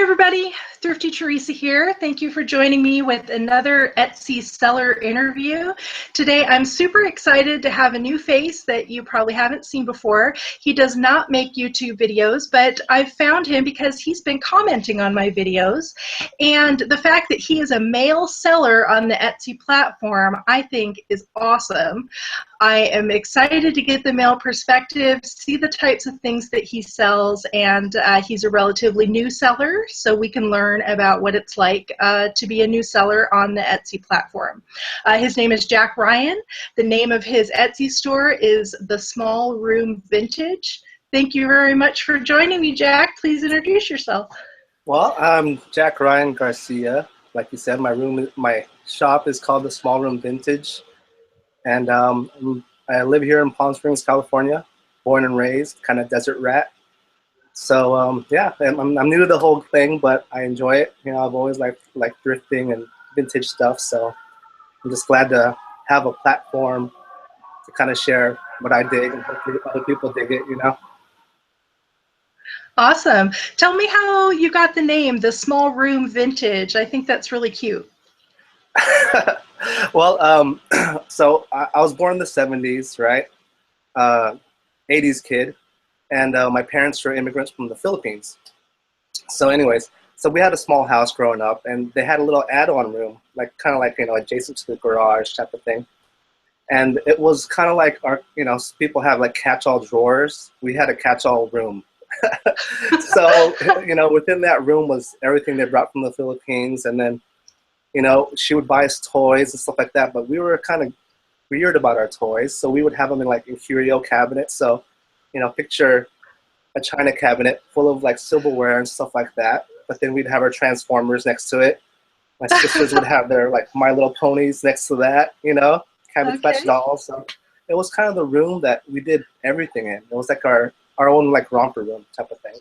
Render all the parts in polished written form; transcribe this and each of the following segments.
everybody, Thrifty Teresa here. Thank you for joining me with another Etsy seller interview. Today I'm super excited to have a new face that you probably haven't seen before. He does not make YouTube videos, but I've found him because he's been commenting on my videos. And the fact that he is a male seller on the Etsy platform, I think is awesome. I am excited to get the male perspective, see the types of things that he sells, and he's a relatively new seller, so we can learn about what it's like to be a new seller on the Etsy platform. His name is Jack Ryan. The name of his Etsy store is TheSmallRoomVintage. Thank you very much for joining me, Jack. Please introduce yourself. Well, I'm Jack Ryan Garcia. Like you said, my shop is called The Small Room Vintage. And I live here in Palm Springs, California, born and raised, kind of desert rat. So yeah, I'm new to the whole thing, but I enjoy it. You know, I've always liked thrifting and vintage stuff. So I'm just glad to have a platform to kind of share what I dig and hopefully other people dig it, you know. Awesome. Tell me how you got the name, The Small Room Vintage. I think that's really cute. Well, so I was born in the 70s, right? 80s kid. And my parents were immigrants from the Philippines. So anyways, so we had a small house growing up, and they had a little add-on room, like kind of like, you know, adjacent to the garage type of thing. And it was kind of like our, you know, people have like catch-all drawers. We had a catch-all room. So, you know, within that room was everything they brought from the Philippines, and then, you know, she would buy us toys and stuff like that, but we were kind of weird about our toys, so we would have them in like in curio cabinets. So, you know, picture a china cabinet full of like silverware and stuff like that, but then we'd have our Transformers next to it. My sisters would have their like My Little Ponies next to that, you know, Cabbage Patch dolls. So it was kind of the room that we did everything in. It was like our own like romper room type of thing.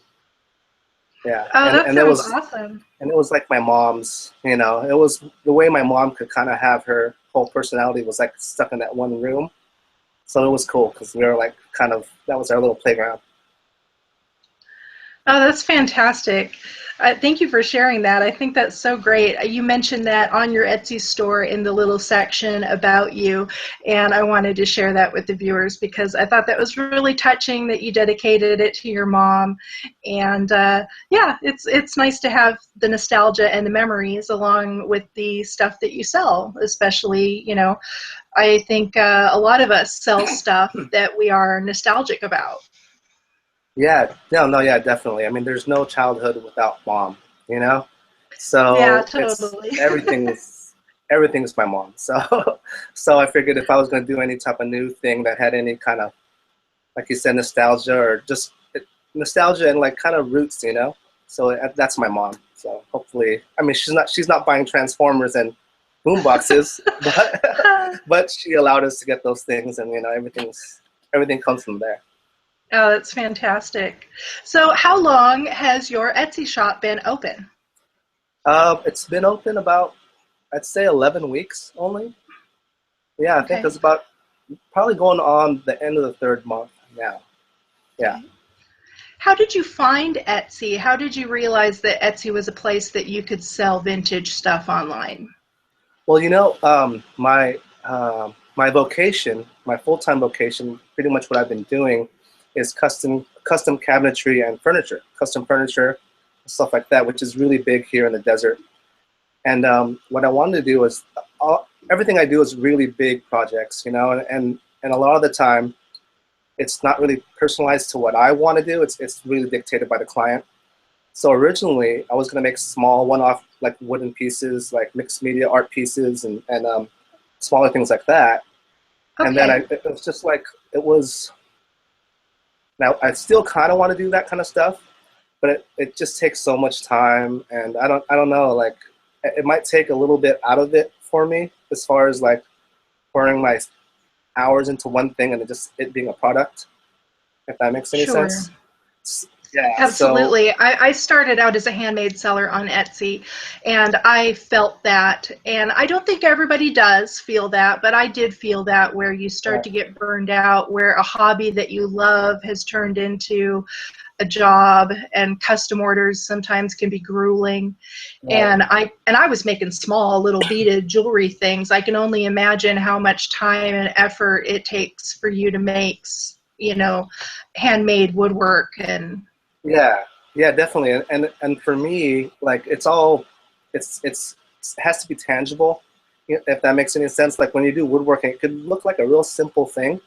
Yeah. Oh, that sounds awesome. And it was like my mom's, you know, it was the way my mom could kind of have her whole personality was like stuck in that one room. So it was cool because we were like kind of, that was our little playground. Oh, that's fantastic. Thank you for sharing that. I think that's so great. You mentioned that on your Etsy store in the little section about you, and I wanted to share that with the viewers because I thought that was really touching that you dedicated it to your mom. And yeah, it's nice to have the nostalgia and the memories along with the stuff that you sell, especially, you know, I think a lot of us sell stuff that we are nostalgic about. Yeah, no, yeah, definitely. I mean, there's no childhood without mom, you know? So Yeah, totally. everything's my mom. So so I figured if I was going to do any type of new thing that had any kind of, like you said, nostalgia or just nostalgia and like kind of roots, you know? So that's my mom. So hopefully, I mean, she's not buying Transformers and boom boxes, but she allowed us to get those things, and you know, everything comes from there. Oh, that's fantastic. So how long has your Etsy shop been open? It's been open about, I'd say 11 weeks only. Yeah, I think it's about probably going on the end of the third month now. Yeah. Okay. How did you find Etsy? How did you realize that Etsy was a place that you could sell vintage stuff online? Well, you know, my vocation, my full-time vocation, pretty much what I've been doing is custom cabinetry and furniture, custom furniture, stuff like that, which is really big here in the desert. And what I wanted to do is, everything I do is really big projects, you know, and a lot of the time, it's not really personalized to what I want to do. It's really dictated by the client. So originally, I was going to make small one-off like wooden pieces, like mixed media art pieces, and smaller things like that. Okay. And then it was just like, it was. Now, I still kind of want to do that kind of stuff, but it just takes so much time, and I don't know, like, it might take a little bit out of it for me as far as, like, pouring my hours into one thing and it being a product, if that makes any sense. Yeah, absolutely. So, I started out as a handmade seller on Etsy, and I felt that, and I don't think everybody does feel that, but I did feel that, where you start to get burned out, where a hobby that you love has turned into a job, and custom orders sometimes can be grueling. Right. And I was making small little beaded jewelry things. I can only imagine how much time and effort it takes for you to make, handmade woodwork. And Yeah, yeah, definitely. And for me, like it has to be tangible, if that makes any sense. Like when you do woodworking, it could look like a real simple thing,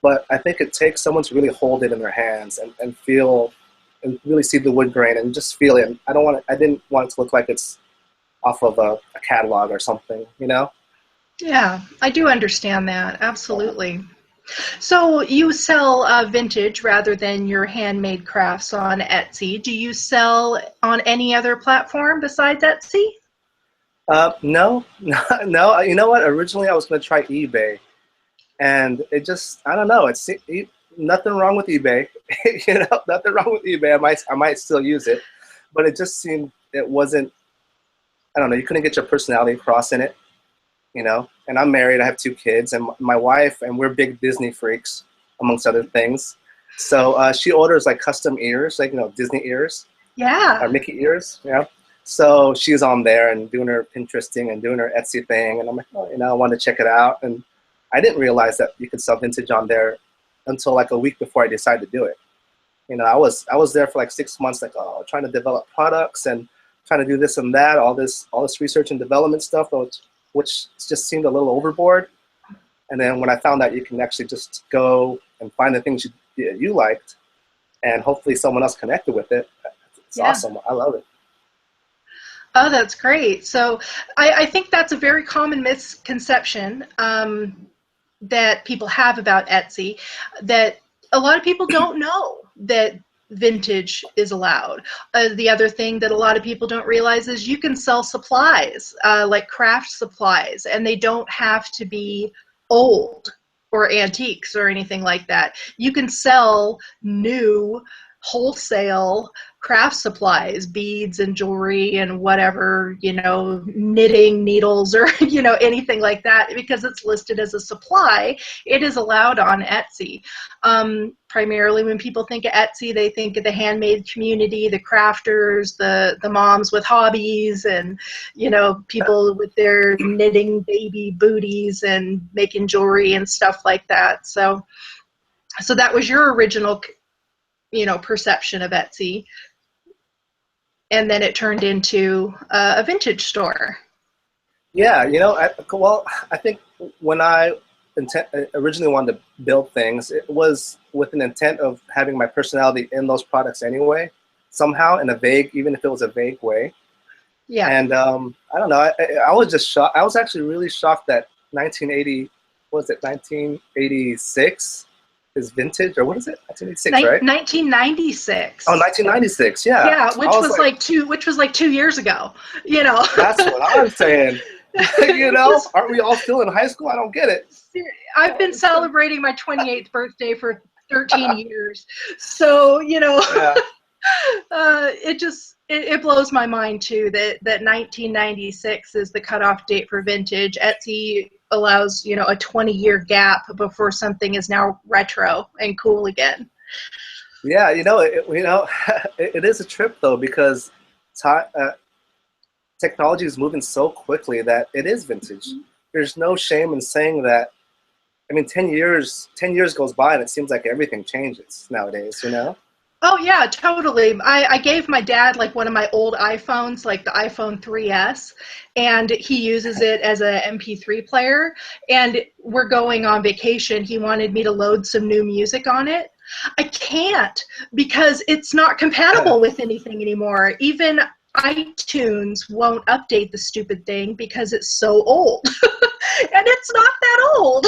but I think it takes someone to really hold it in their hands and feel and really see the wood grain and just feel it. I didn't want it to look like it's off of a catalog or something, you know? yeah, I do understand that. Absolutely. So you sell vintage rather than your handmade crafts on Etsy. Do you sell on any other platform besides Etsy? No, no. You know what? Originally, I was going to try eBay, and it just, I don't know. Nothing wrong with eBay, nothing wrong with eBay. I might still use it, but it just seemed it wasn't. I don't know. You couldn't get your personality across in it, And I'm married. I have 2 kids, and my wife, and we're big Disney freaks, amongst other things. So she orders like custom ears, like Disney ears or Yeah. Mickey ears, So she's on there and doing her Pinteresting and doing her Etsy thing, and I'm like, oh, I wanted to check it out, and I didn't realize that you could sell vintage on there until like a week before I decided to do it. I was there for like 6 months, like trying to develop products and trying to do this and that, all this research and development stuff, which just seemed a little overboard. And then when I found out you can actually just go and find the things you liked, and hopefully someone else connected with it, it's Yeah. awesome. I love it. Oh, that's great. So I think that's a very common misconception that people have about Etsy, that a lot of people don't know that vintage is allowed. The other thing that a lot of people don't realize is you can sell supplies, like craft supplies, and they don't have to be old or antiques or anything like that. You can sell new wholesale craft supplies, beads and jewelry and whatever, knitting needles or, anything like that, because it's listed as a supply. It is allowed on Etsy. Primarily when people think of Etsy, they think of the handmade community, the crafters, the moms with hobbies, and, people with their knitting baby booties and making jewelry and stuff like that. So that was your original, perception of Etsy. And then it turned into a vintage store. Yeah, I think when I originally wanted to build things, it was with an intent of having my personality in those products anyway, somehow even if it was a vague way. Yeah. And I don't know, I was just shocked. I was actually really shocked that 1986 is vintage, or what is it? 1986, right? 1996. Oh, 1996, yeah. Yeah, which was like 2 years ago, That's what I'm saying. Aren't we all still in high school? I don't get it. I've been celebrating my 28th birthday for 13 years. So, Yeah. it blows my mind too that 1996 is the cutoff date for vintage. Etsy allows, a 20-year gap before something is now retro and cool again. Yeah, it is a trip though, because technology is moving so quickly that it is vintage. There's no shame in saying that. I mean, 10 years goes by and it seems like everything changes nowadays, Oh yeah, totally. I gave my dad like one of my old iPhones, like the iPhone 3S, and he uses it as a MP3 player. And we're going on vacation. He wanted me to load some new music on it. I can't, because it's not compatible with anything anymore. Even iTunes won't update the stupid thing because it's so old. And it's not that old.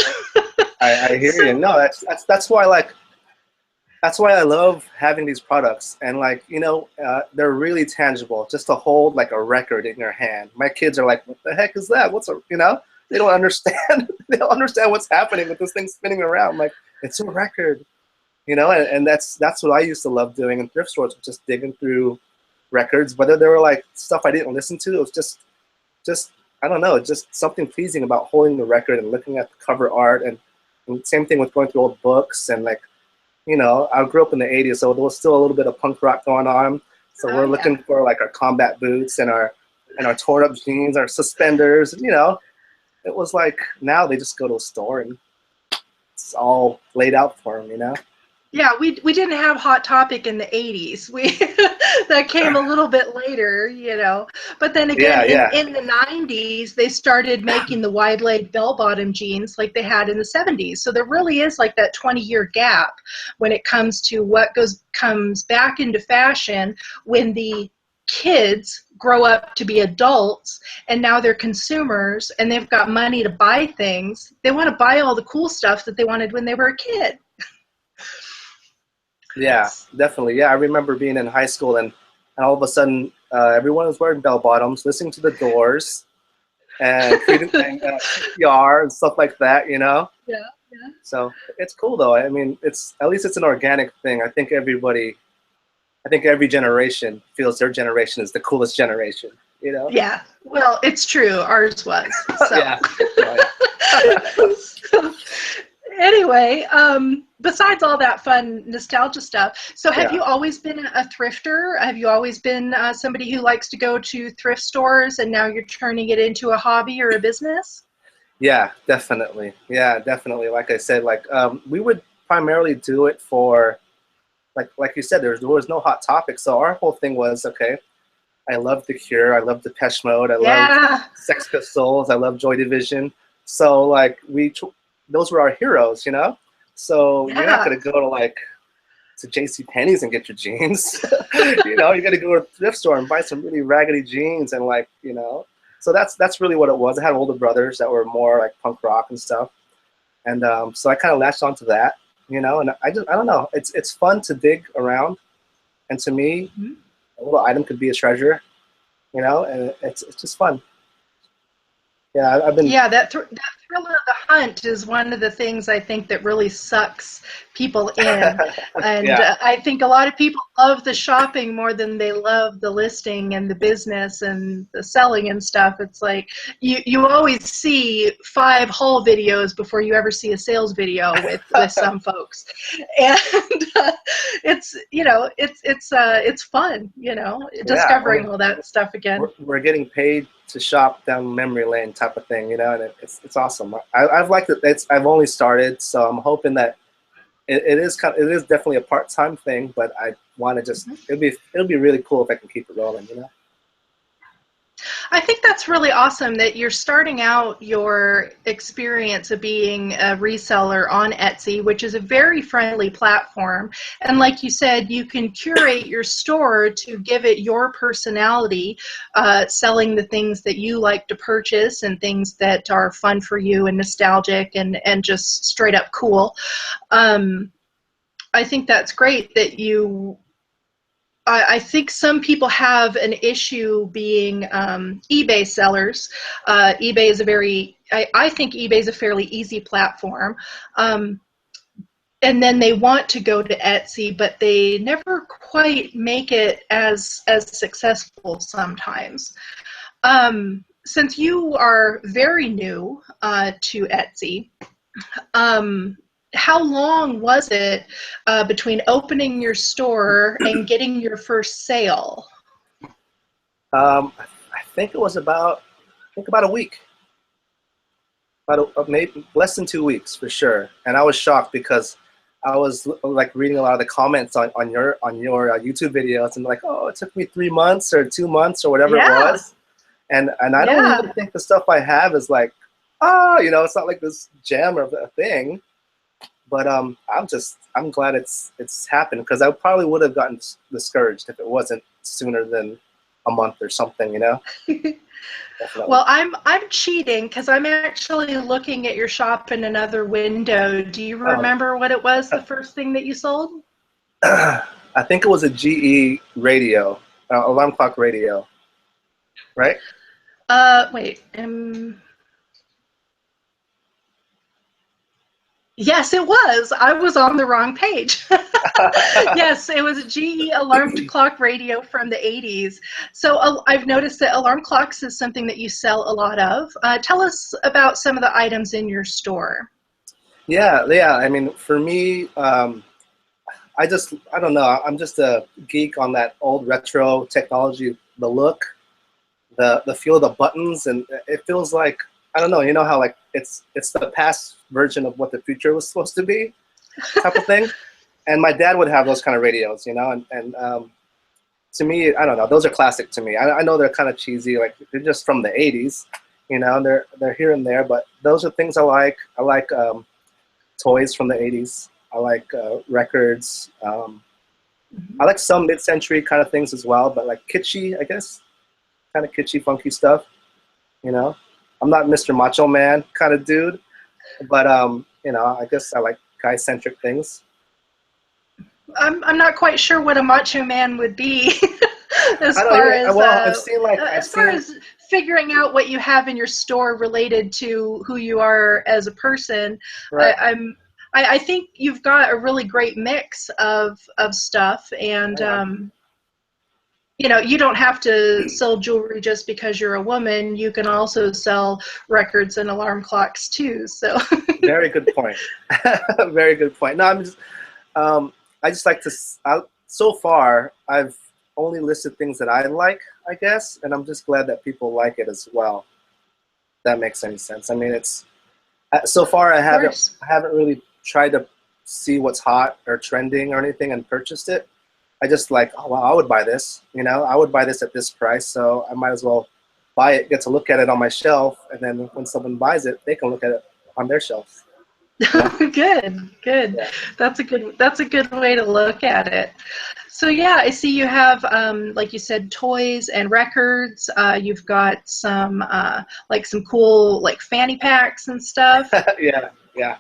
I hear you. No, that's why that's why I love having these products, and they're really tangible. Just to hold like a record in your hand. My kids are like, "What the heck is that? They don't understand. They don't understand what's happening with this thing spinning around. Like, it's a record, And that's what I used to love doing in thrift stores, just digging through records, whether they were like stuff I didn't listen to. It was just I don't know, just something pleasing about holding the record and looking at the cover art, and same thing with going through old books and you know, I grew up in the 80s, so there was still a little bit of punk rock going on. So we're looking for like our combat boots and our torn up jeans, our suspenders, you know. It was like now they just go to a store and it's all laid out for them, you know. Yeah, we didn't have Hot Topic in the 80s. We that came a little bit later, you know. But then again, in the 90s, they started making the wide leg bell bottom jeans like they had in the 70s. So there really is like that 20-year gap when it comes to what comes back into fashion when the kids grow up to be adults and now they're consumers and they've got money to buy things. They want to buy all the cool stuff that they wanted when they were a kid. Yeah, definitely. Yeah, I remember being in high school and all of a sudden everyone was wearing bell bottoms, listening to the Doors and CPR and stuff like that, you know? Yeah. So it's cool though. I mean, at least it's an organic thing. I think every generation feels their generation is the coolest generation, you know? Yeah. Well, it's true. Ours was. So. Yeah. So, anyway, besides all that fun nostalgia stuff, so have you always been a thrifter? Have you always been somebody who likes to go to thrift stores and now you're turning it into a hobby or a business? Yeah, definitely. Yeah, definitely. Like I said, like we would primarily do it for, like you said, there was no Hot Topic. So our whole thing was, okay, I love The Cure, I love Depeche Mode, I love Sex Pistols, I love Joy Division. So like those were our heroes, you know. So you're not gonna go to J.C. Penney's and get your jeans. You know, you got to go to a thrift store and buy some really raggedy jeans and like, you know. So that's really what it was. I had older brothers that were more like punk rock and stuff, and so I kind of latched onto that, you know. And I don't know. It's fun to dig around, and to me, a little item could be a treasure, you know, and it's just fun. Yeah, I've been. Yeah, that thrill of the hunt is one of the things I think that really sucks people in. And I think a lot of people love the shopping more than they love the listing and the business and the selling and stuff. It's like you always see 5 haul videos before you ever see a sales video with some folks. And it's, you know, it's fun, you know, discovering all that stuff again. We're getting paid to shop down memory lane type of thing, you know, and it's awesome. I've liked it. I've only started, so I'm hoping that it is definitely a part-time thing, but I want to just it'll be really cool if I can keep it rolling, you know. I think that's really awesome that you're starting out your experience of being a reseller on Etsy, which is a very friendly platform. And like you said, you can curate your store to give it your personality, selling the things that you like to purchase and things that are fun for you and nostalgic and just straight up cool. I think that's great that I think some people have an issue being eBay sellers. eBay is I think eBay is a fairly easy platform. And then they want to go to Etsy, but they never quite make it as successful sometimes. Since you are very new to Etsy, how long was it between opening your store and getting your first sale? I think it was about a week, maybe less than 2 weeks for sure. And I was shocked because I was like reading a lot of the comments on your YouTube videos and like, oh, it took me 3 months or 2 months or whatever it was. And I don't even think the stuff I have is like, you know, it's not like this gem or a thing. But I'm glad it's happened because I probably would have gotten discouraged if it wasn't sooner than a month or something, you know. Well, I'm cheating because I'm actually looking at your shop in another window. Do you remember what it was, the first thing that you sold? I think it was a GE radio, alarm clock radio, right? Wait. Yes, it was. I was on the wrong page. Yes, it was a GE alarm clock radio from the 80s. So I've noticed that alarm clocks is something that you sell a lot of. Tell us about some of the items in your store. Yeah. I mean, for me, I don't know. I'm just a geek on that old retro technology, the look, the feel of the buttons, and it feels like, I don't know. You know how like it's the past version of what the future was supposed to be, type of thing. And my dad would have those kind of radios, you know, and to me, I don't know. Those are classic to me. I know they're kind of cheesy, like they're just from the '80s, you know. And they're here and there, but those are things I like. I like toys from the '80s. I like records. I like some mid-century kind of things as well, but like kitschy, I guess, kind of kitschy, funky stuff. You know, I'm not Mr. Macho Man kind of dude, but you know, I guess I like guy-centric things. I'm not quite sure what a macho man would be I don't even. Well, I've as far seen as figuring out what you have in your store related to who you are as a person. right. I think you've got a really great mix of stuff, and Yeah. you know, you don't have to sell jewelry just because you're a woman. You can also sell records and alarm clocks too. So Very good point. Very good point. No, I just like to. So far, I've only listed things that I like, I guess, and I'm just glad that people like it as well. If that makes any sense. I mean, it's so far I haven't really tried to see what's hot or trending or anything and purchased it. I just like, oh well, I would buy this. You know, I would buy this at this price, so I might as well buy it, get to look at it on my shelf, and then when someone buys it, they can look at it on their shelf. You know? Good, good. Yeah. That's a good way to look at it. So yeah, I see you have, like you said, toys and records. You've got some like some cool like fanny packs and stuff. Yeah, yeah.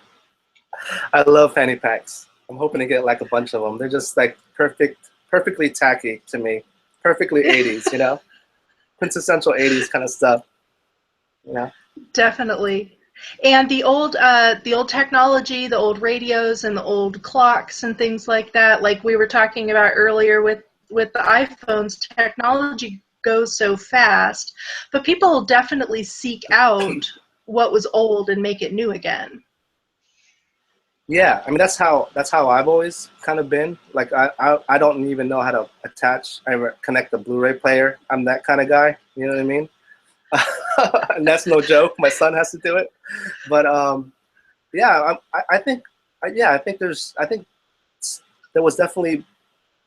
I love fanny packs. I'm hoping to get like a bunch of them. They're just like perfectly tacky to me. Perfectly 80s, you know? Quintessential 80s kind of stuff, you know? Definitely. And the old technology, the old radios and the old clocks and things like that, like we were talking about earlier with the iPhones, technology goes so fast, but people definitely seek out what was old and make it new again. Yeah, I mean that's how I've always kind of been. Like I don't even know how to connect a Blu-ray player. I'm that kind of guy. You know what I mean? And that's no joke. My son has to do it. But yeah, I think yeah, I think there was definitely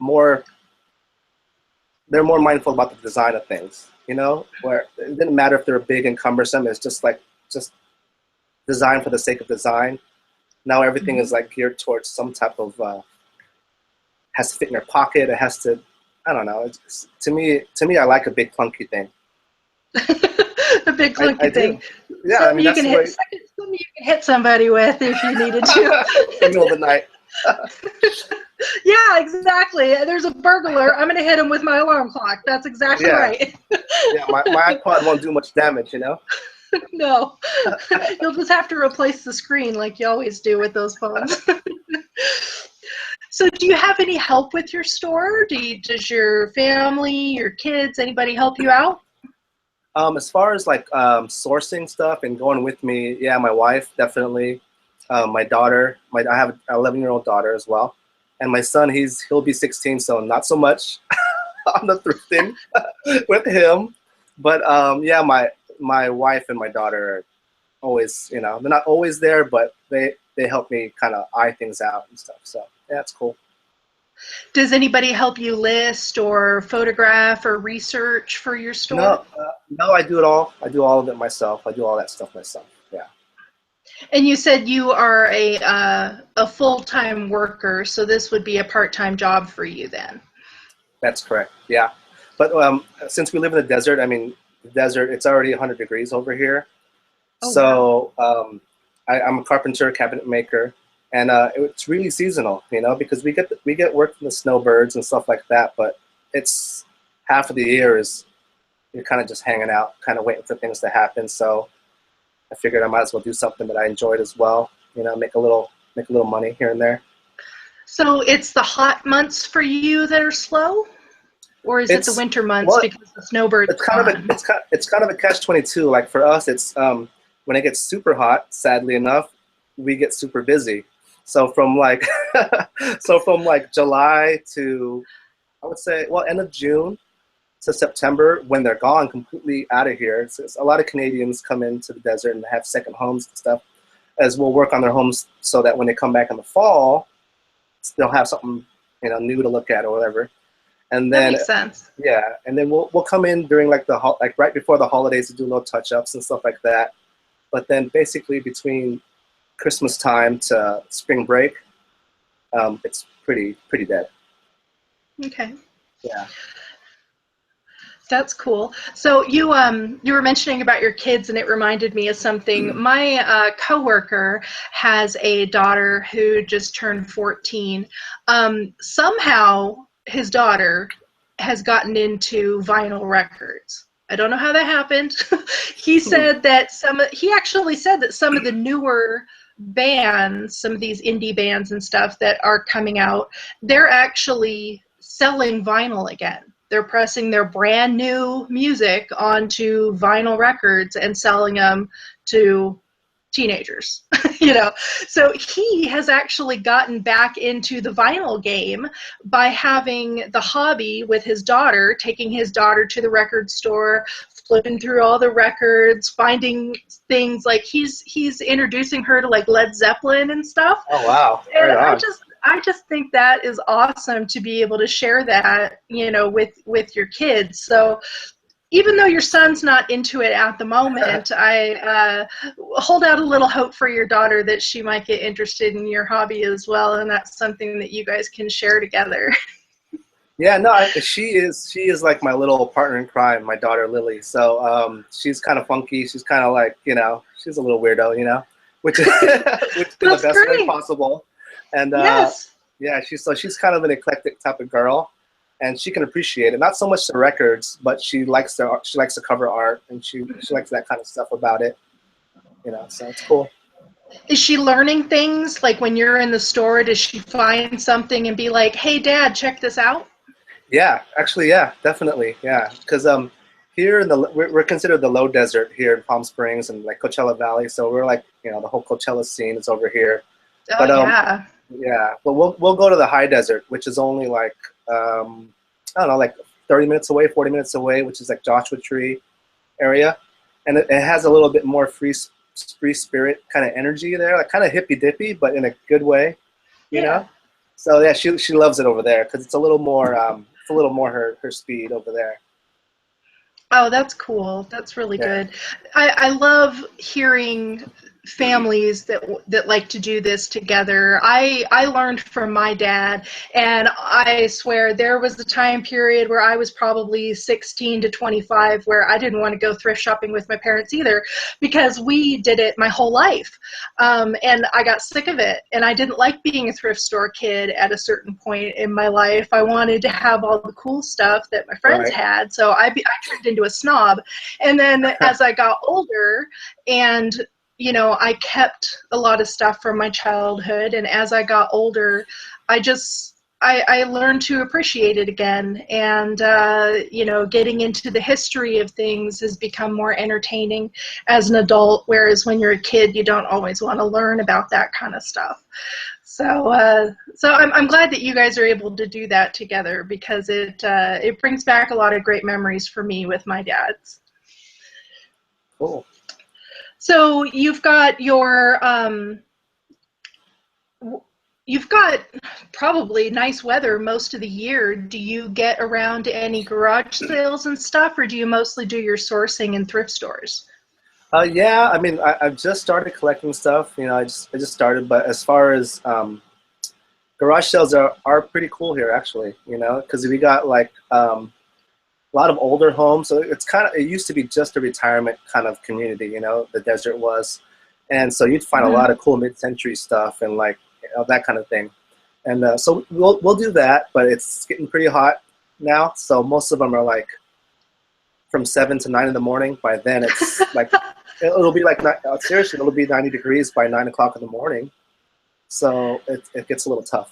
more. They're more mindful about the design of things. You know, where it didn't matter if they're big and cumbersome. It's just like just design for the sake of design. Now everything is like geared towards some type of has to fit in your pocket. It has to. I don't know. To me, I like a big clunky thing. The big I clunky do. thing. Yeah, I Something mean you that's can the hit, way. something you can hit somebody with if you needed In to. the middle of the night. Yeah, exactly. There's a burglar. I'm going to hit him with my alarm clock. That's exactly Yeah, right. yeah. My iPod won't do much damage, you know. No, you'll just have to replace the screen like you always do with those phones. So, do you have any help with your store? Does your family, your kids, anybody help you out? As far as like sourcing stuff and going with me, yeah, my wife definitely. My daughter, I have an 11-year-old daughter as well, and my son, he'll be 16, so not so much on the thrifting with him. But yeah, my wife and my daughter are always, you know, they're not always there, but they help me kind of eye things out and stuff. So yeah, it's cool. Does anybody help you list or photograph or research for your store? No, I do it all. I do all of it myself. I do all that stuff myself. Yeah, And you said you are a full-time worker, so this would be a part-time job for you then. that's correct. Yeah, but since we live in the desert, I mean, the desert, it's already 100 degrees over here. Oh wow. So I'm a carpenter, cabinet maker, and it's really seasonal, you know, because we get work from the snowbirds and stuff like that. But it's half of the year is you're kind of just hanging out, kind of waiting for things to happen. So I figured I might as well do something that I enjoyed as well. You know, make a little money here and there. So it's the hot months for you that are slow, or is it the It's winter months well, because the snowbird's gone? it's kind of a catch-22. Like for us, it's when it gets super hot. Sadly enough, we get super busy, So from like so from like July to, I would say, well, end of June to September, when they're gone completely out of here. It's a lot of Canadians come into the desert and have second homes and stuff, as we'll work on their homes so that when they come back in the fall, they'll have something, you know, new to look at or whatever. And then That makes sense. yeah, and then we'll come in during like like right before the holidays to do little touch ups and stuff like that. But then basically between Christmas time to spring break, it's pretty dead. Okay. Yeah. That's cool. So you were mentioning about your kids, and it reminded me of something. My coworker has a daughter who just turned 14. Somehow his daughter has gotten into vinyl records. I don't know how that happened. He said that he actually said that some of the newer bands, some of these indie bands and stuff that are coming out, they're actually selling vinyl again. They're pressing their brand new music onto vinyl records and selling them to teenagers, you know. So he has actually gotten back into the vinyl game by having the hobby with his daughter, taking his daughter to the record store, flipping through all the records, finding things like he's introducing her to like Led Zeppelin and stuff. Oh wow! And Right on. I just think that is awesome to be able to share that, you know, with your kids. So even though your son's not into it at the moment, I hold out a little hope for your daughter that she might get interested in your hobby as well, and that's something that you guys can share together. Yeah, no, she is like my little partner in crime, my daughter Lily. So she's kind of funky. She's kind of like, you know, she's a little weirdo, you know, which is which in the best way possible. And yes. yeah, she's kind of an eclectic type of girl, and she can appreciate it. Not so much the records, but she likes the cover art, and she likes that kind of stuff about it. You know, so it's cool. Is she learning things? Like when you're in the store, does she find something and be like, "Hey, Dad, check this out"? Yeah, actually, yeah, definitely, yeah. Because here in we're considered the low desert here in Palm Springs and like Coachella Valley, so we're like, you know, the whole Coachella scene is over here. Oh, But yeah. yeah, but we'll go to the high desert, which is only like I don't know, like 30 minutes away, 40 minutes away, which is like Joshua Tree area, and it has a little bit more free spirit kind of energy there, like kind of hippy dippy, but in a good way, you know. So yeah, she loves it over there because it's a little more her speed over there. Oh, that's cool. That's really Yeah. good. I love hearing families that like to do this together. I learned from my dad, and I swear there was a time period where I was probably 16 to 25 where I didn't want to go thrift shopping with my parents either, because we did it my whole life. And I got sick of it, and I didn't like being a thrift store kid at a certain point in my life. I wanted to have all the cool stuff that my friends Right. had, so I turned into a snob. And then as I got older, and you know, I kept a lot of stuff from my childhood, and as I got older, I learned to appreciate it again, and you know, getting into the history of things has become more entertaining as an adult, whereas when you're a kid, you don't always want to learn about that kind of stuff. So, so I'm glad that you guys are able to do that together, because it brings back a lot of great memories for me with my dad's. Cool. So you've got probably nice weather most of the year. Do you get around to any garage sales and stuff, or do you mostly do your sourcing in thrift stores? Yeah, I mean, I've just started collecting stuff. You know, I just started, but as far as garage sales are pretty cool here, actually. You know, because we got like a lot of older homes, so it used to be just a retirement kind of community. You know, the desert was, and so you'd find a lot of cool mid-century stuff and like, you know, that kind of thing. And so we'll do that, but it's getting pretty hot now, so most of them are like from 7 to 9 in the morning. By then, it's like it'll be like seriously, it'll be 90 degrees by 9 o'clock in the morning. So it gets a little tough.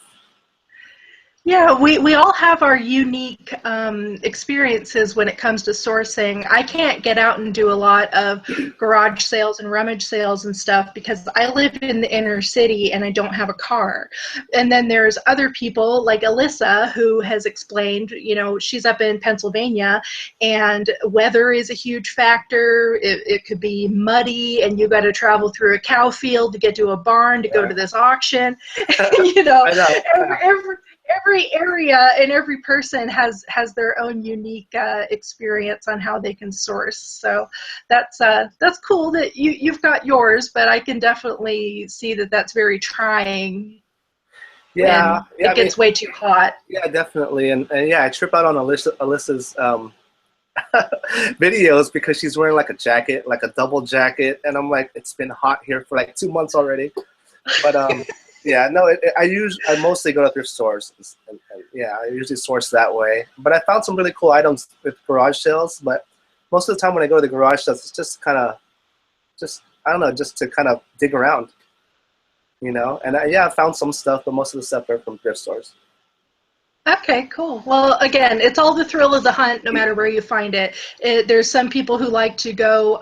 Yeah, we all have our unique experiences when it comes to sourcing. I can't get out and do a lot of garage sales and rummage sales and stuff because I live in the inner city and I don't have a car. And then there's other people like Alyssa who has explained, you know, she's up in Pennsylvania and weather is a huge factor. It could be muddy and you got to travel through a cow field to get to a barn to go Yeah. to this auction. You know, I know. Yeah. every area and every person has their own unique experience on how they can source. So that's cool that you've got yours, but I can definitely see that that's very trying Yeah, when yeah. it I mean, gets way too hot. yeah, definitely. And yeah, I trip out on Alyssa's videos because she's wearing like a jacket, like a double jacket, and I'm like, it's been hot here for like 2 months already. But yeah, no, I mostly go to thrift stores, and yeah, I usually source that way. But I found some really cool items with garage sales. But most of the time when I go to the garage sales, it's just kind of just I don't know, just to kind of dig around, you know. And yeah, I found some stuff, but most of the stuff are from thrift stores. Okay, cool. Well, again, it's all the thrill of the hunt, no matter where you find it. There's some people who like to go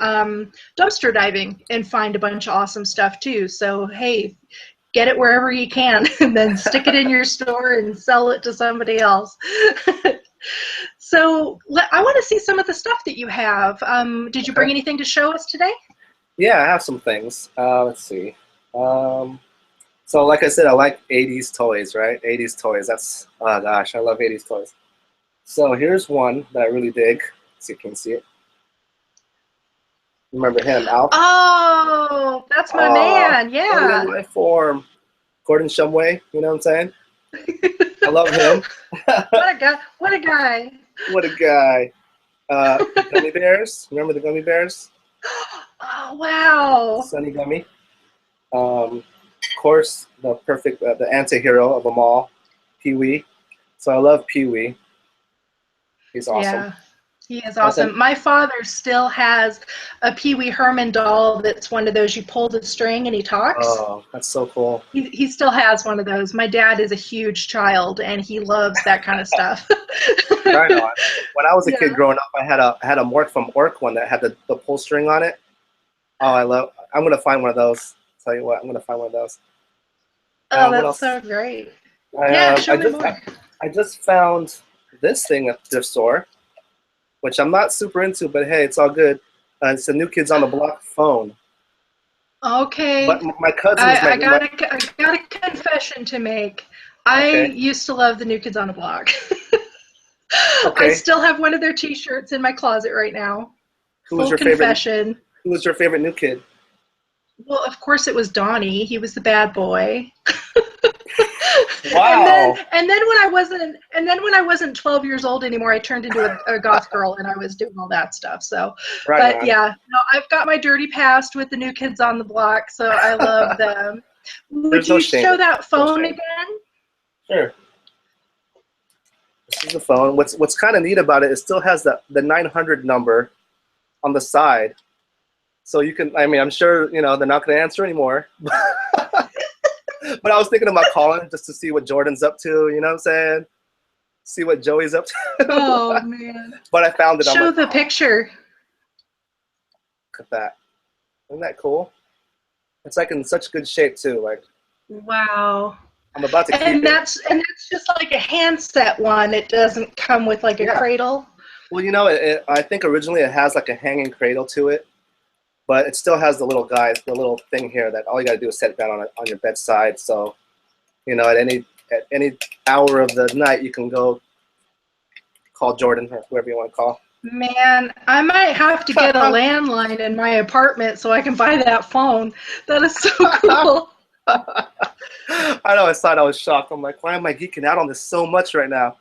dumpster diving and find a bunch of awesome stuff too. So, hey, get it wherever you can and then stick it in your store and sell it to somebody else. So, I want to see some of the stuff that you have. Did you Okay. bring anything to show us today? Yeah, I have some things. Let's see. Um, so, like I said, I like 80s toys, right? 80s toys. That's, oh gosh, I love 80s toys. So, here's one that I really dig. So you can see it. Remember him, Alf? Oh, that's my Oh, man. look at Yeah. my form. Gordon Shumway, you know what I'm saying? I love him. What a guy. What a guy. What a guy. Gummy bears. Remember the gummy bears? Oh, wow. Sunny Gummy. Of course, the anti-hero of them all, Pee Wee. So I love Pee Wee. He's awesome. Yeah, he is And then, awesome. My father still has a Pee Wee Herman doll that's one of those you pull the string and he talks. oh, that's so cool. He still has one of those. My dad is a huge child and he loves that kind of stuff. Right on. When I was a kid Yeah. growing up, I had a Mork from Ork one that had the pull string on it. Oh, I'm gonna find one of those. Tell you what, I'm gonna find one of those. Oh, What that's else? so great. Yeah, show me more. I just found this thing at the thrift store, which I'm not super into, but hey, it's all good. It's the New Kids on the Block phone. Okay, But my cousins, I got a confession to make. I okay, used to love the New Kids on the Block. I okay. still have one of their T-shirts in my closet right now. Who was Full your favorite? confession. Who was your favorite New Kid? Well, of course it was Donnie. He was the bad boy. Wow. And then when I wasn't 12 years old anymore, I turned into a goth girl and I was doing all that stuff. So, Right but on. yeah, no, I've got my dirty past with the New Kids on the Block, so I love them. Would There's no you shame. show that No phone shame. again? Sure. This is the phone. What's kind of neat about it, it still has the 900 number on the side. So you can, I mean, I'm sure, you know, they're not going to answer anymore. But I was thinking about calling just to see what Jordan's up to, you know what I'm saying? See what Joey's up to. Oh man. But I found it. I'm Show like, the oh, picture. look at that. Isn't that cool? It's like in such good shape too. Like Wow. I'm about to keep it. And that's just like a handset one. It doesn't come with like a Yeah. cradle. Well, you know, I think originally it has like a hanging cradle to it, but it still has the little guy, the little thing here that all you got to do is set it down on your bedside. So, you know, at any hour of the night, you can go call Jordan or whoever you want to call. Man, I might have to get a landline in my apartment so I can buy that phone. That is so cool. I know. I thought I was shocked. I'm like, why am I geeking out on this so much right now?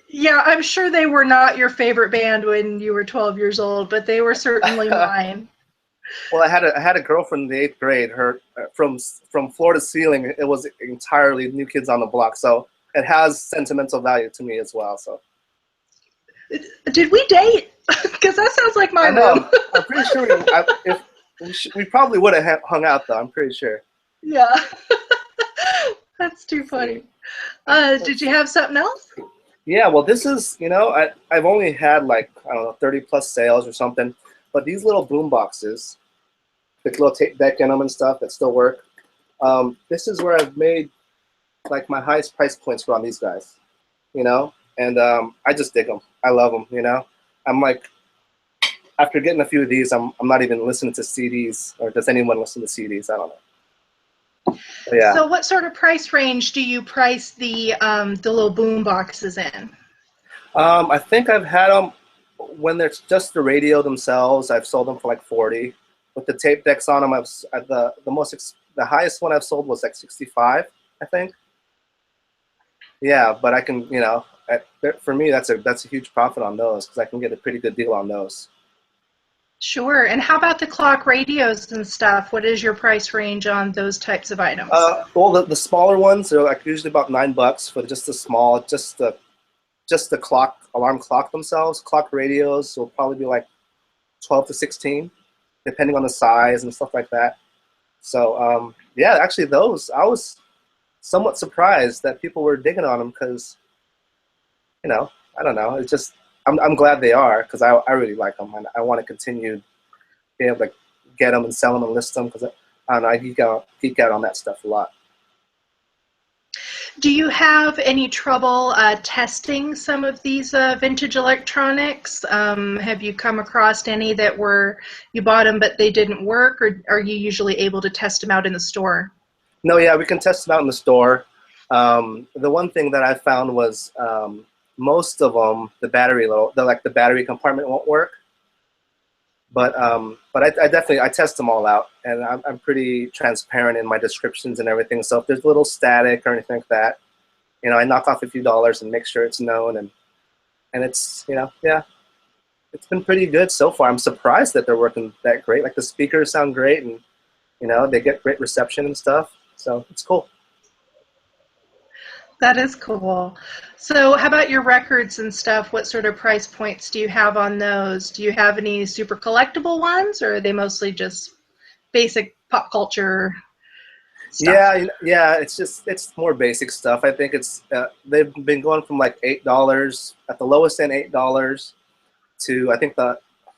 Yeah, I'm sure they were not your favorite band when you were 12 years old, but they were certainly mine. Well, I had a girlfriend in the 8th grade. Her from floor to ceiling, it was entirely New Kids on the Block. So it has sentimental value to me as well. So Did we date? Because that sounds like my I room. know. I'm pretty sure we probably would have hung out though. I'm pretty sure. Yeah. That's too funny. Did you have something else? Yeah, well, this is, I've only had like, I don't know, 30 plus sales or something, but these little boom boxes, the little tape deck in them and stuff that still work, this is where I've made like my highest price points for on these guys, and I just dig them. I love them. I'm like, after getting a few of these, I'm not even listening to CDs, or does anyone listen to CDs? I don't know. But yeah. So what sort of price range do you price the little boom boxes in? I think I've had them when there's just the radio themselves. I've sold them for like 40. With the tape decks on them, the highest one I've sold was like 65, I think. Yeah, but I can, for me that's a huge profit on those because I can get a pretty good deal on those. Sure. And how about the clock radios and stuff? What is your price range on those types of items? Well, the smaller ones are like usually about $9 for just the small, just the clock alarm clock themselves. Clock radios will probably be like 12 to 16, depending on the size and stuff like that. So yeah, actually those I was somewhat surprised that people were digging on them because I don't know. It's just I'm glad they are because I really like them and I want to continue being able to get them and sell them and list them because I don't know, I geek out on that stuff a lot. Do you have any trouble testing some of these vintage electronics? Have you come across any that you bought them but they didn't work, or are you usually able to test them out in the store? No, yeah, we can test them out in the store. The one thing that I found was most of them, the battery compartment won't work. But I definitely test them all out, and I'm pretty transparent in my descriptions and everything. So if there's a little static or anything like that, I knock off a few dollars and make sure it's known, and it's yeah, it's been pretty good so far. I'm surprised that they're working that great. Like the speakers sound great, and they get great reception and stuff. So it's cool. That is cool. So how about your records and stuff? What sort of price points do you have on those? Do you have any super collectible ones, or are they mostly just basic pop culture stuff? Yeah. It's more basic stuff. I think they've been going from like $8 at the lowest end, $8 to I think the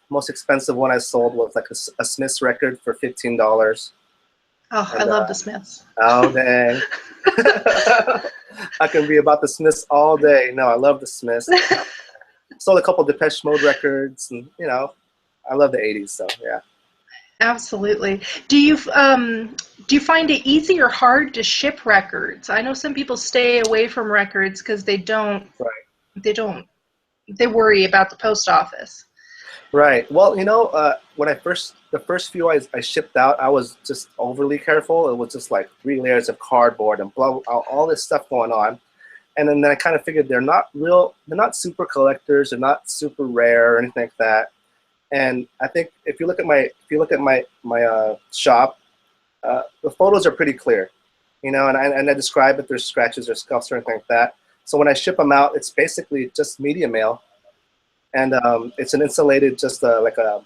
most expensive one I sold was like a Smiths record for $15. Oh, And, I love the Smiths. Oh dang! I can be about the Smiths all day. No, I love the Smiths. Sold a couple Depeche Mode records, and I love the '80s. So yeah. Absolutely. Do you find it easy or hard to ship records? I know some people stay away from records because they Right. worry about the post office. Right. Well, when the first few I shipped out, I was just overly careful. It was just like 3 layers of cardboard and all this stuff going on. And then I kind of figured they're not super collectors, they're not super rare or anything like that. And I think if you look at my shop, the photos are pretty clear, and I describe if there's scratches or scuffs or anything like that. So when I ship them out, it's basically just media mail. And it's an insulated, just like a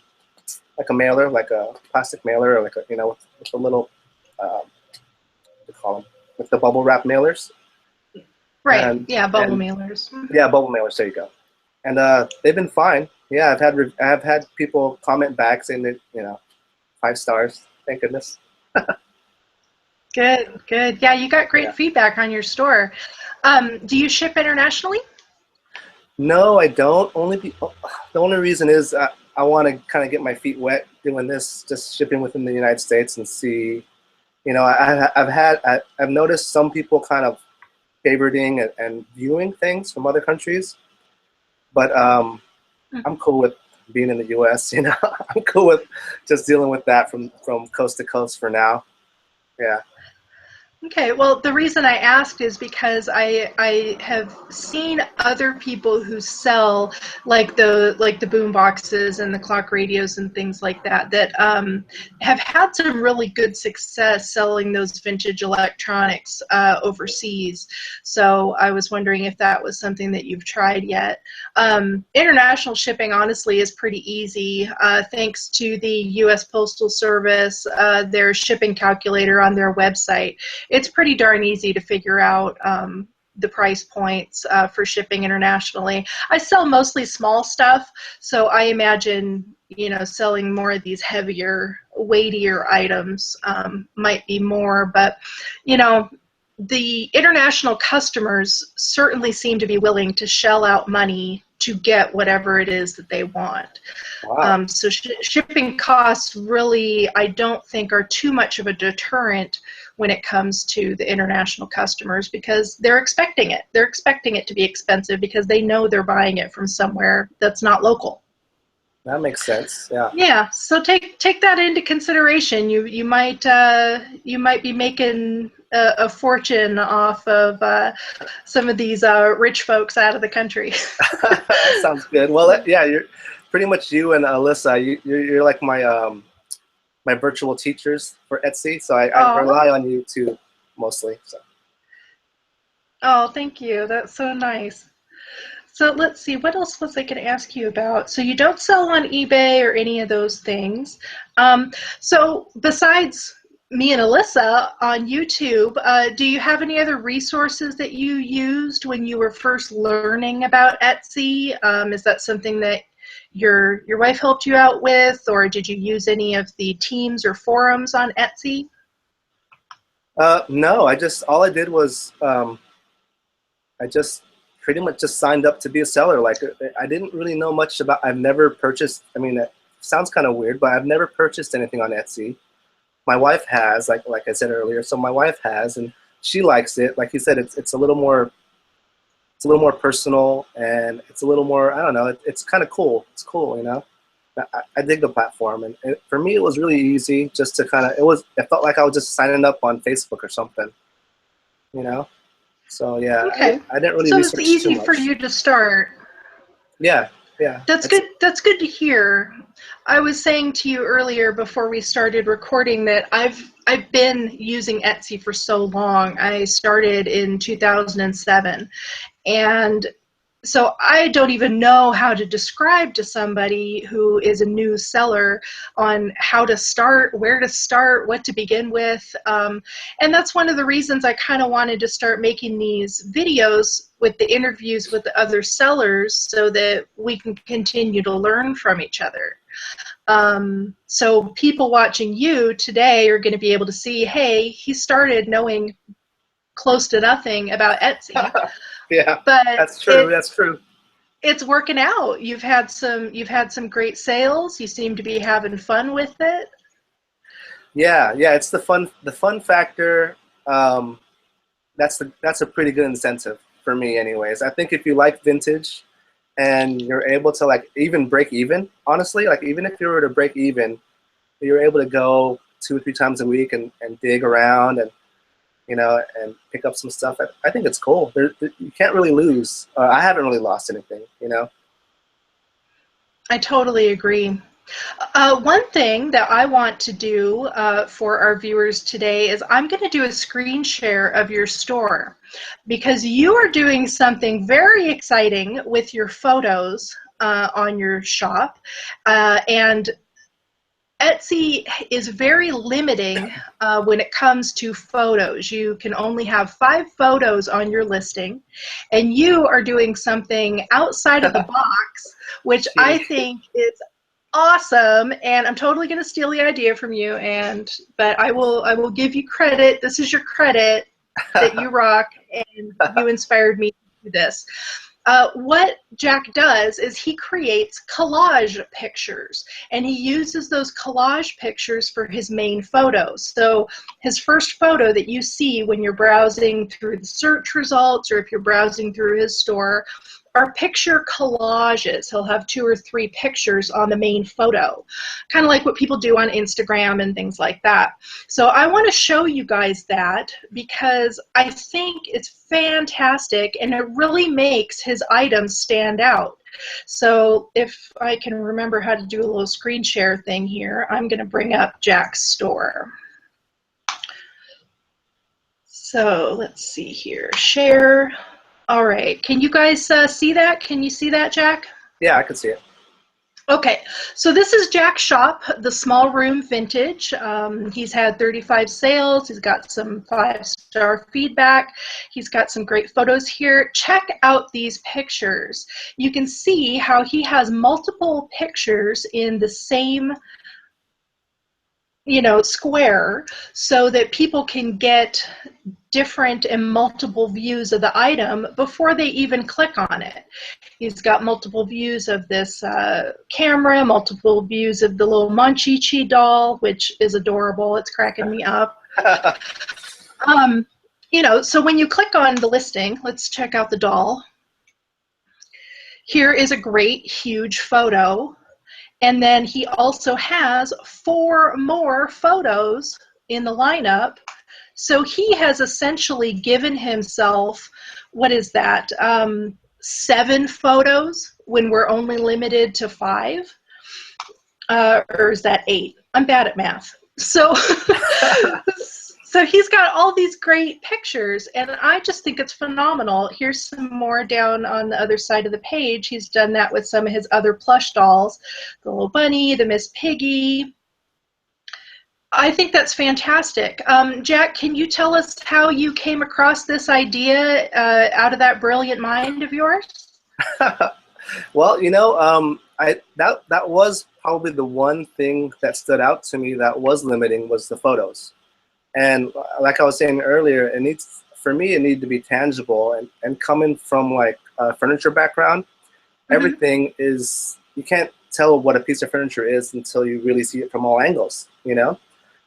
mailer, like a plastic mailer, or like with a little, what do you call them, with the bubble wrap mailers. Right. And, yeah, bubble mailers. Yeah, bubble mailers. There you go. And they've been fine. Yeah, I've had people comment back saying that 5 stars. Thank goodness. Good, good. Yeah, you got great feedback on your store. Do you ship internationally? No, I don't. The only reason is I want to kind of get my feet wet doing this, just shipping within the United States and see. I've noticed some people kind of favoriting and viewing things from other countries, but I'm cool with being in the U.S. I'm cool with just dealing with that from coast to coast for now. Yeah. Okay, well, the reason I asked is because I have seen other people who sell like the boom boxes and the clock radios and things like that have had some really good success selling those vintage electronics overseas. So I was wondering if that was something that you've tried yet. International shipping, honestly, is pretty easy thanks to the U.S. Postal Service, their shipping calculator on their website. It's pretty darn easy to figure out the price points for shipping internationally. I sell mostly small stuff, so I imagine, you know, selling more of these heavier, weightier items might be more, but, you know, the international customers certainly seem to be willing to shell out money to get whatever it is that they want. Wow. So shipping costs really, I don't think, are too much of a deterrent when it comes to the international customers, because they're expecting it. They're expecting it to be expensive because they know they're buying it from somewhere that's not local. That makes sense. Yeah. Yeah, so take that into consideration. You might be making a fortune off of some of these rich folks out of the country. That sounds good. Well, yeah, you're pretty much you and Alyssa. You're like my virtual teachers for Etsy, so I Oh, rely on you too, mostly. So. oh, thank you. That's so nice. So let's see, what else was I going to ask you about? So you don't sell on eBay or any of those things. So besides me and Alyssa on YouTube, do you have any other resources that you used when you were first learning about Etsy? Is that something that your wife helped you out with, or did you use any of the teams or forums on Etsy? No, all I did was I just pretty much just signed up to be a seller. Like I didn't really know much about. I've never purchased. I mean, it sounds kind of weird, but I've never purchased anything on Etsy. My wife has, like I said earlier. So my wife has, and she likes it. Like you said, it's a little more. It's a little more personal, and it's a little more. I don't know. It's kind of cool. It's cool, you know. I dig the platform, and for me, it was really easy just to kind of. It felt like I was just signing up on Facebook or something, you know. So yeah, Okay. I didn't really So it's research too easy for much. you to start. Yeah, yeah. That's good. That's good to hear. I was saying to you earlier before we started recording that I've been using Etsy for so long. I started in 2007, and so I don't even know how to describe to somebody who is a new seller on how to start, where to start, what to begin with. And that's one of the reasons I kind of wanted to start making these videos with the interviews with the other sellers so that we can continue to learn from each other. So people watching you today are going to be able to see, hey, he started knowing close to nothing about Etsy, Yeah, but that's true. That's true. it's working out. You've had some great sales. You seem to be having fun with it. Yeah, yeah. It's the fun factor. Um, that's a pretty good incentive for me, anyways. I think if you like vintage and you're able to like even break even, honestly, like even if you were to break even, you're able to go 2 or 3 times a week and dig around and you know and pick up some stuff. I think it's cool. You can't really lose. I haven't really lost anything, you know. I totally agree. One thing that I want to do for our viewers today is I'm going to do a screen share of your store because you are doing something very exciting with your photos on your shop. And Etsy is very limiting when it comes to photos. You can only have 5 photos on your listing, and you are doing something outside of the box, which I Gee. think is awesome. And I'm totally going to steal the idea from you, but I will give you credit. This is your credit that you rock, and you inspired me to do this. What Jack does is he creates collage pictures, and he uses those collage pictures for his main photos. So his first photo that you see when you're browsing through the search results or if you're browsing through his store are picture collages. He'll have 2 or 3 pictures on the main photo, kind of like what people do on Instagram and things like that. So I want to show you guys that because I think it's fantastic and it really makes his items stand out. So if I can remember how to do a little screen share thing here, I'm going to bring up Jack's store. So let's see here, share. All right, can you guys see that? Can you see that, Jack? Yeah, I can see it. Okay, so this is Jack's shop, The Small Room Vintage. He's had 35 sales. He's got some 5 5-star feedback. He's got some great photos here. Check out these pictures. You can see how he has multiple pictures in the same, you know, square, so that people can get different and multiple views of the item before they even click on it. He's got multiple views of this camera, multiple views of the little Monchichi doll, which is adorable. It's cracking me up. You know, so when you click on the listing, let's check out the doll. Here is a great, huge photo. And then he also has 4 more photos in the lineup. So he has essentially given himself, what is that, 7 photos when we're only limited to 5? Or is that 8? I'm bad at math. So, so he's got all these great pictures, and I just think it's phenomenal. Here's some more down on the other side of the page. He's done that with some of his other plush dolls, the little bunny, the Miss Piggy. I think that's fantastic. Jack, can you tell us how you came across this idea out of that brilliant mind of yours? Well, you know, that was probably the one thing that stood out to me that was limiting, was the photos. And like I was saying earlier, for me, it needed to be tangible. And coming from like a furniture background, everything is, you can't tell what a piece of furniture is until you really see it from all angles, you know?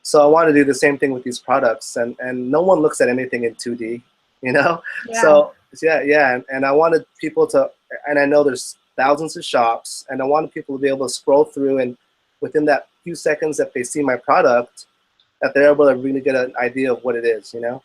So I want to do the same thing with these products, and no one looks at anything in 2D, you know? Yeah. So yeah, and I wanted people to, and I know there's thousands of shops, and I wanted people to be able to scroll through, and within that few seconds that they see my product, that they're able to really get an idea of what it is, you know?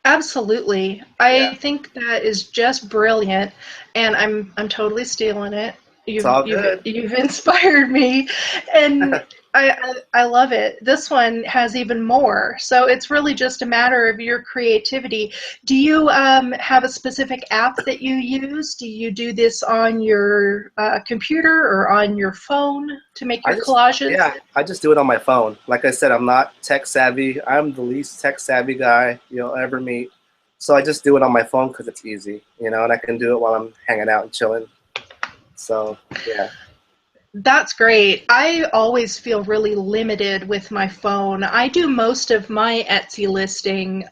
Absolutely. I think that is just brilliant, and I'm totally stealing it. It's all good. You've inspired me, and I love it. This one has even more, so it's really just a matter of your creativity. Do you have a specific app that you use? Do you do this on your computer or on your phone to make your collages? Yeah, I just do it on my phone. Like I said, I'm not tech savvy. I'm the least tech savvy guy you'll ever meet. So I just do it on my phone because it's easy, you know, and I can do it while I'm hanging out and chilling. So, yeah. That's great. I always feel really limited with my phone. I do most of my Etsy listing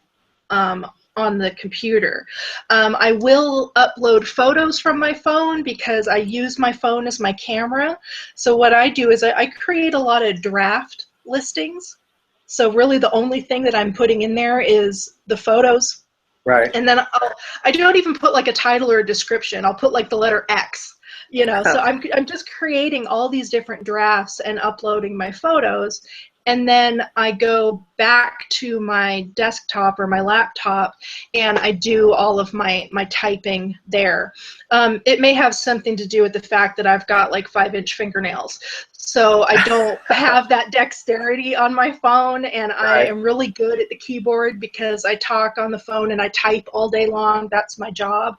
on the computer. I will upload photos from my phone because I use my phone as my camera. So what I do is I create a lot of draft listings. So really the only thing that I'm putting in there is the photos. Right. And then I don't even put like a title or a description. I'll put like the letter X. You know, so I'm just creating all these different drafts and uploading my photos, and then I go back to my desktop or my laptop and I do all of my typing there. It may have something to do with the fact that I've got like 5-inch fingernails, so I don't have that dexterity on my phone, and I am really good at the keyboard because I talk on the phone and I type all day long. That's my job.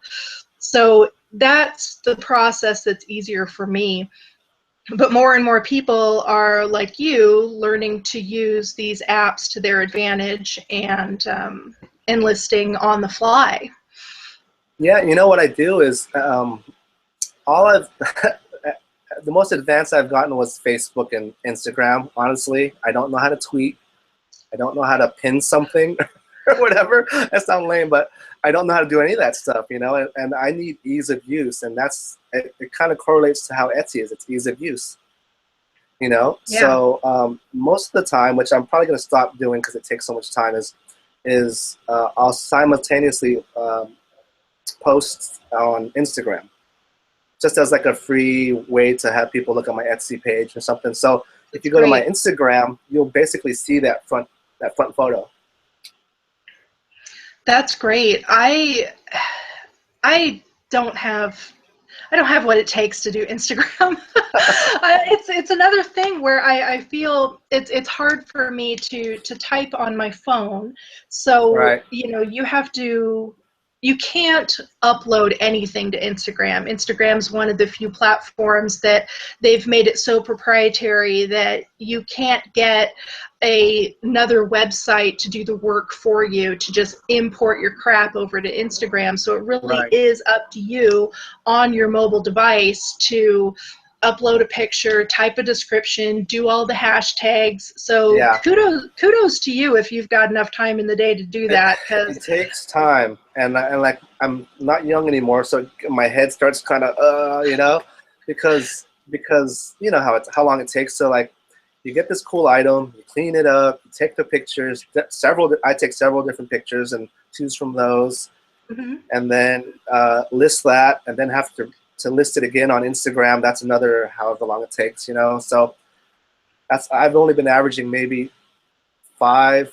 So that's the process that's easier for me. But more and more people are like you, learning to use these apps to their advantage and enlisting on the fly. Yeah, you know what I do is the most advanced I've gotten was Facebook and Instagram. Honestly, I don't know how to tweet. I don't know how to pin something or whatever. That sounds lame, but I don't know how to do any of that stuff, you know, and I need ease of use, and it kind of correlates to how Etsy is. It's ease of use, you know. Yeah. So most of the time, which I'm probably going to stop doing because it takes so much time, is I'll simultaneously post on Instagram, just as like a free way to have people look at my Etsy page or something. So if you go to my Instagram, you'll basically see that front photo. That's great. I don't have what it takes to do Instagram. It's another thing where I feel it's hard for me to type on my phone. So you know, you can't upload anything to Instagram. Instagram's one of the few platforms that they've made it so proprietary that you can't get another website to do the work for you, to just import your crap over to Instagram. So it really Right. is up to you on your mobile device to upload a picture, type a description, do all the hashtags. So Yeah. kudos to you if you've got enough time in the day to do that, because It takes time, and like I'm not young anymore, so my head starts kind of because you know how long it takes. So like, you get this cool item, you clean it up, you take the pictures. I take several different pictures and choose from those, and then list that, and then have to list it again on Instagram. That's another however long it takes, you know. So I've only been averaging maybe 5,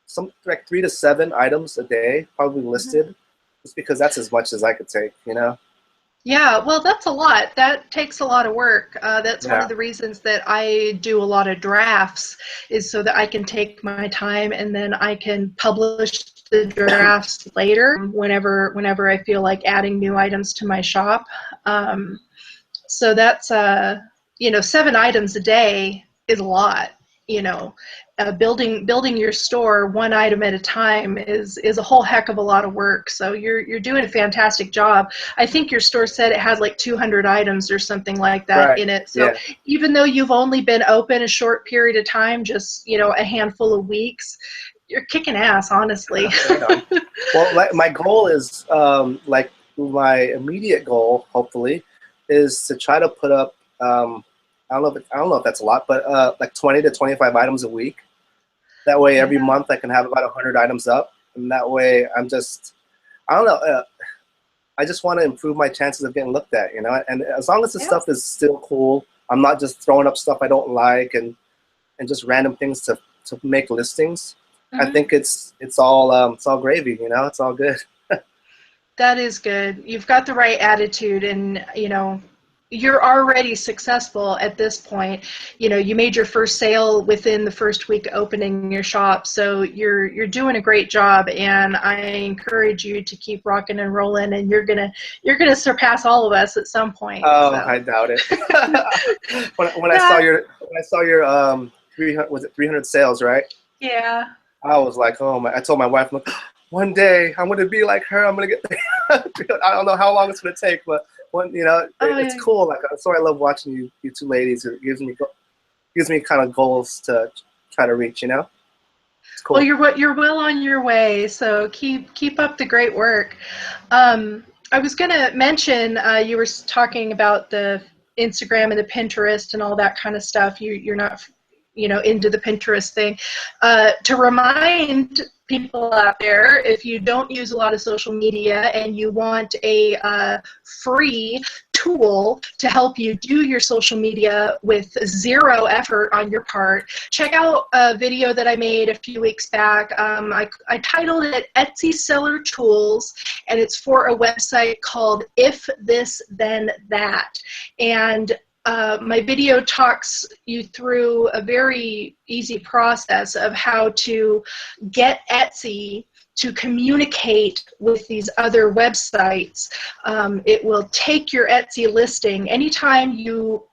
some like 3 to 7 items a day probably listed, just because that's as much as I could take, you know. Yeah, well, that's a lot. That takes a lot of work. That's one Yeah. of the reasons that I do a lot of drafts, is so that I can take my time and then I can publish the drafts later whenever I feel like adding new items to my shop. So that's 7 items a day is a lot. You know, building your store one item at a time is a whole heck of a lot of work. So you're doing a fantastic job. I think your store said it had like 200 items or something like that Right. in it. So Yeah. even though you've only been open a short period of time, just a handful of weeks, you're kicking ass, honestly. Right on. Well, like, my goal is like my immediate goal, hopefully, is to try to put up. I don't know if that's a lot, but like 20 to 25 items a week. That way, every Yeah. month I can have about 100 items up, and that way I don't know. I just want to improve my chances of getting looked at, you know. And as long as the Yeah. stuff is still cool, I'm not just throwing up stuff I don't like and just random things to make listings. I think it's all gravy, you know. It's all good. That is good. You've got the right attitude, and you're already successful at this point. You made your first sale within the first week opening your shop, so you're doing a great job, and I encourage you to keep rocking and rolling, and you're gonna surpass all of us at some point. Oh, So I doubt it. when yeah, I saw your 300, was it 300 sales, right? yeah. I was like, oh my! I told my wife, look, one day I'm gonna be like her. I'm gonna get. I don't know how long it's gonna take, but Oh, it's yeah. cool. Like, so I love watching you two ladies. It gives me kind of goals to try to reach. You know, it's Well, cool. you're well on your way, so keep up the great work. I was going to mention, you were talking about the Instagram and the Pinterest and all that kind of stuff. You're not into the Pinterest thing. To remind people out there, if you don't use a lot of social media and you want a free tool to help you do your social media with zero effort on your part, check out a video that I made a few weeks back. I titled it Etsy Seller Tools, and it's for a website called If This Then That. And my video talks you through a very easy process of how to get Etsy to communicate with these other websites. It will take your Etsy listing anytime you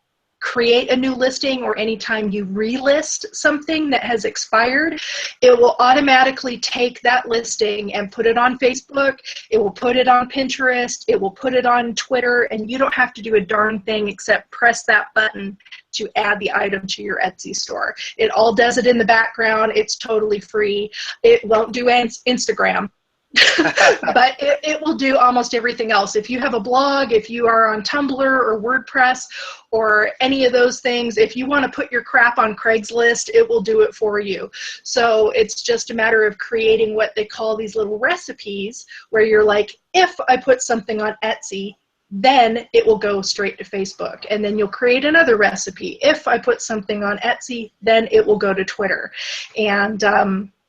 create a new listing or anytime you relist something that has expired. It will automatically take that listing and put it on Facebook. It will put it on Pinterest. It will put it on Twitter, and you don't have to do a darn thing except press that button to add the item to your Etsy store. It all does it in the background. It's totally free. It won't do Instagram. But it will do almost everything else. If you have a blog, if you are on Tumblr or WordPress or any of those things, if you want to put your crap on Craigslist, it will do it for you. So it's just a matter of creating what they call these little recipes, where you're like, if I put something on Etsy, then it will go straight to Facebook. And then you'll create another recipe. If I put something on Etsy, then it will go to Twitter.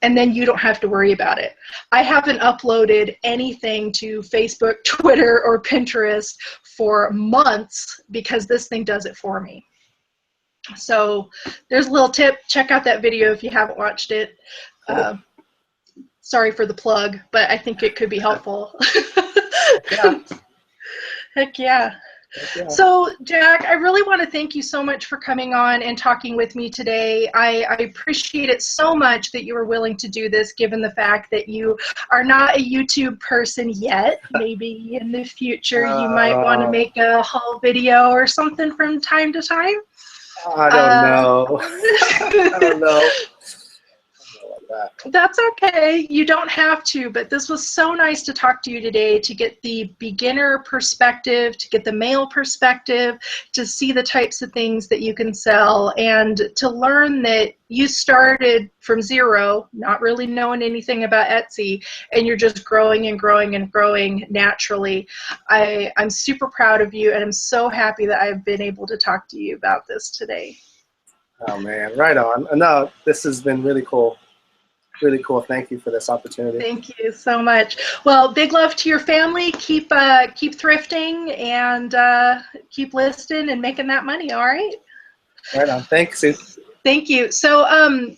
And then you don't have to worry about it. I haven't uploaded anything to Facebook, Twitter, or Pinterest for months because this thing does it for me. So there's a little tip. Check out that video if you haven't watched it. Cool. Sorry for the plug, but I think it could be helpful. Yeah. Heck yeah. Yeah. So, Jack, I really want to thank you so much for coming on and talking with me today. I appreciate it so much that you were willing to do this, given the fact that you are not a YouTube person yet. Maybe in the future you might want to Uh, make a haul video or something from time to time. I don't know. I don't know. Like that. That's okay. You don't have to, but this was so nice to talk to you today, to get the beginner perspective, to get the male perspective, to see the types of things that you can sell, and to learn that you started from zero, not really knowing anything about Etsy, and you're just growing and growing and growing naturally. I'm super proud of you, and I'm so happy that I've been able to talk to you about this today. Oh man, right on. No, this has been really cool. Really cool. Thank you for this opportunity. Thank you so much. Well, big love to your family. Keep thrifting and keep listing and making that money. All right. Right on. Thanks, Sue. Thank you. So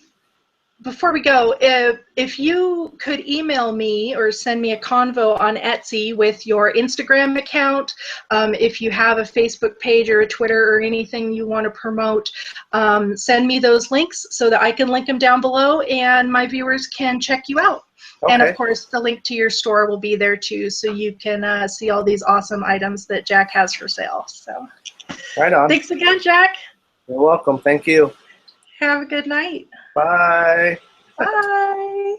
before we go, if you could email me or send me a convo on Etsy with your Instagram account, if you have a Facebook page or a Twitter or anything you want to promote, send me those links so that I can link them down below and my viewers can check you out. Okay. And of course, the link to your store will be there too, so you can see all these awesome items that Jack has for sale. So, right on. Thanks again, Jack. You're welcome. Thank you. Have a good night. Bye. Bye.